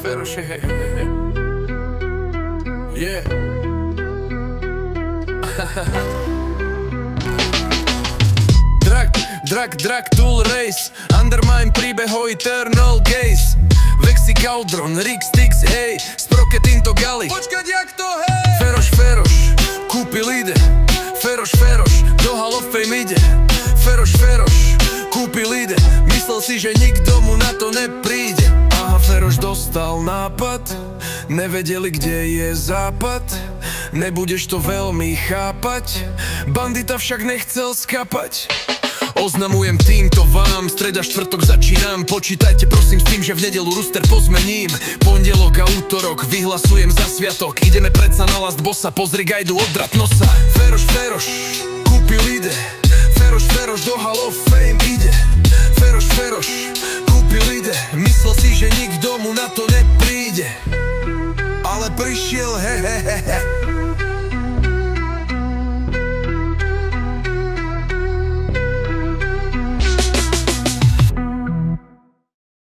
Feroš, yeah. Drak, tool race, Undermine príbeh o Eternal Gaze. Vexi Cauldron, Rick Styx, hej, Sprocket into Gali. Počkať, jak to, hej? Feroš, kúpil ide. Feroš, do Hall of Fame ide. Feroš, kúpil ide. Myslel si, že nikto mu na to nepríde. Aha, Feroš dostal nápad, nevedeli, kde je západ. Nebudeš to veľmi chápať, bandita však nechcel skapať. Oznamujem týmto vám, streda štvrtok začínam. Počítajte prosím s tým, že v nedelu rooster pozmením. Pondelok a útorok vyhlasujem za sviatok. Ideme predsa na Last Bossa, pozri gajdu odrat nosa. Feroš, kúpil ide. Feroš, do Hall of Fame ide. Feroš, kúpil ide. Myslel si, že nikto mu na to nepríde, ale prišiel, hehehehe.